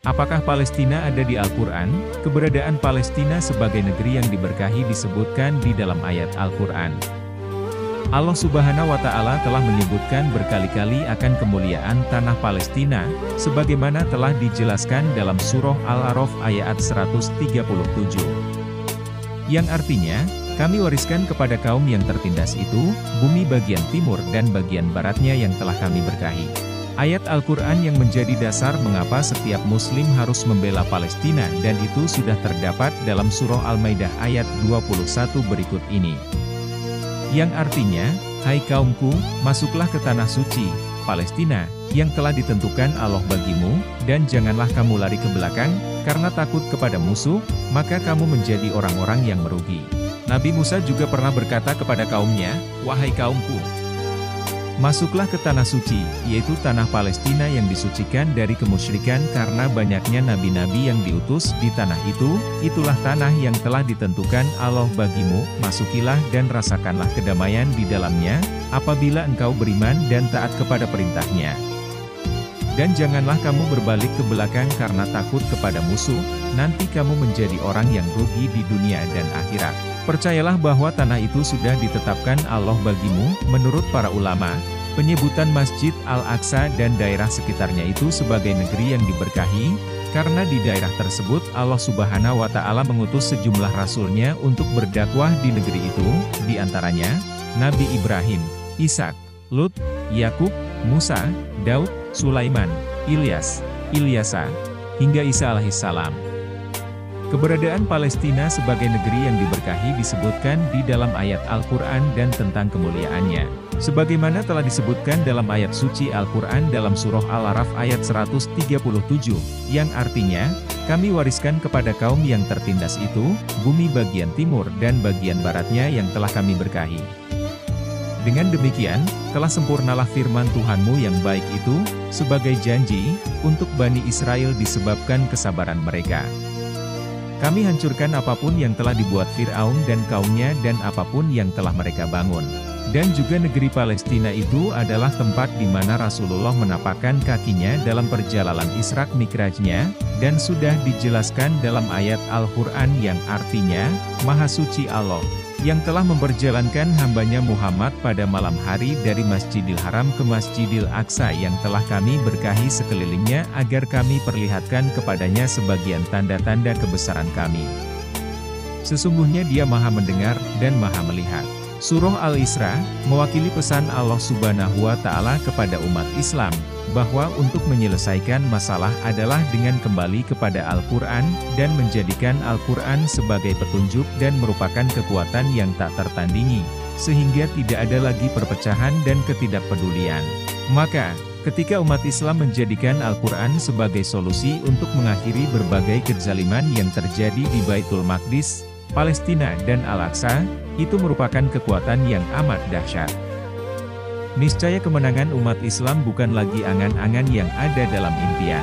Apakah Palestina ada di Al-Quran? Keberadaan Palestina sebagai negeri yang diberkahi disebutkan di dalam ayat Al-Quran. Allah Subhanahu wa Ta'ala telah menyebutkan berkali-kali akan kemuliaan tanah Palestina, sebagaimana telah dijelaskan dalam surah Al-A'raf ayat 137. Yang artinya, kami wariskan kepada kaum yang tertindas itu, bumi bagian timur dan bagian baratnya yang telah kami berkahi. Ayat Al-Quran yang menjadi dasar mengapa setiap muslim harus membela Palestina dan itu sudah terdapat dalam surah Al-Maidah ayat 21 berikut ini. Yang artinya, hai kaumku, masuklah ke tanah suci, Palestina, yang telah ditentukan Allah bagimu, dan janganlah kamu lari ke belakang, karena takut kepada musuh, maka kamu menjadi orang-orang yang merugi. Nabi Musa juga pernah berkata kepada kaumnya, wahai kaumku, masuklah ke tanah suci, yaitu tanah Palestina yang disucikan dari kemusyrikan karena banyaknya nabi-nabi yang diutus di tanah itu, itulah tanah yang telah ditentukan Allah bagimu, masukilah dan rasakanlah kedamaian di dalamnya, apabila engkau beriman dan taat kepada perintahnya. Dan janganlah kamu berbalik ke belakang karena takut kepada musuh, nanti kamu menjadi orang yang rugi di dunia dan akhirat. Percayalah bahwa tanah itu sudah ditetapkan Allah bagimu, menurut para ulama, penyebutan Masjid Al-Aqsa dan daerah sekitarnya itu sebagai negeri yang diberkahi, karena di daerah tersebut Allah Subhanahu wa Ta'ala mengutus sejumlah rasulnya untuk berdakwah di negeri itu, di antaranya, Nabi Ibrahim, Ishak, Lut, Yakub, Musa, Daud, Sulaiman, Ilyas, Ilyasa, hingga Isa alaihissalam. Keberadaan Palestina sebagai negeri yang diberkahi disebutkan di dalam ayat Al-Quran dan tentang kemuliaannya. Sebagaimana telah disebutkan dalam ayat suci Al-Quran dalam surah Al-A'raf ayat 137, yang artinya, kami wariskan kepada kaum yang tertindas itu, bumi bagian timur dan bagian baratnya yang telah kami berkahi. Dengan demikian, telah sempurnalah firman Tuhanmu yang baik itu, sebagai janji, untuk Bani Israel disebabkan kesabaran mereka. Kami hancurkan apapun yang telah dibuat Fir'aun dan kaumnya dan apapun yang telah mereka bangun. Dan juga negeri Palestina itu adalah tempat di mana Rasulullah menapakkan kakinya dalam perjalanan Isra Mi'rajnya, dan sudah dijelaskan dalam ayat Al-Quran yang artinya, Maha Suci Allah, yang telah memperjalankan hambanya Muhammad pada malam hari dari Masjidil Haram ke Masjidil Aqsa yang telah kami berkahi sekelilingnya agar kami perlihatkan kepadanya sebagian tanda-tanda kebesaran kami. Sesungguhnya Dia Maha Mendengar dan Maha Melihat. Surah Al-Isra, mewakili pesan Allah Subhanahu wa Ta'ala kepada umat Islam, bahwa untuk menyelesaikan masalah adalah dengan kembali kepada Al-Quran, dan menjadikan Al-Quran sebagai petunjuk dan merupakan kekuatan yang tak tertandingi, sehingga tidak ada lagi perpecahan dan ketidakpedulian. Maka, ketika umat Islam menjadikan Al-Quran sebagai solusi untuk mengakhiri berbagai kezaliman yang terjadi di Baitul Maqdis, Palestina dan Al-Aqsa, itu merupakan kekuatan yang amat dahsyat. Niscaya kemenangan umat Islam bukan lagi angan-angan yang ada dalam impian.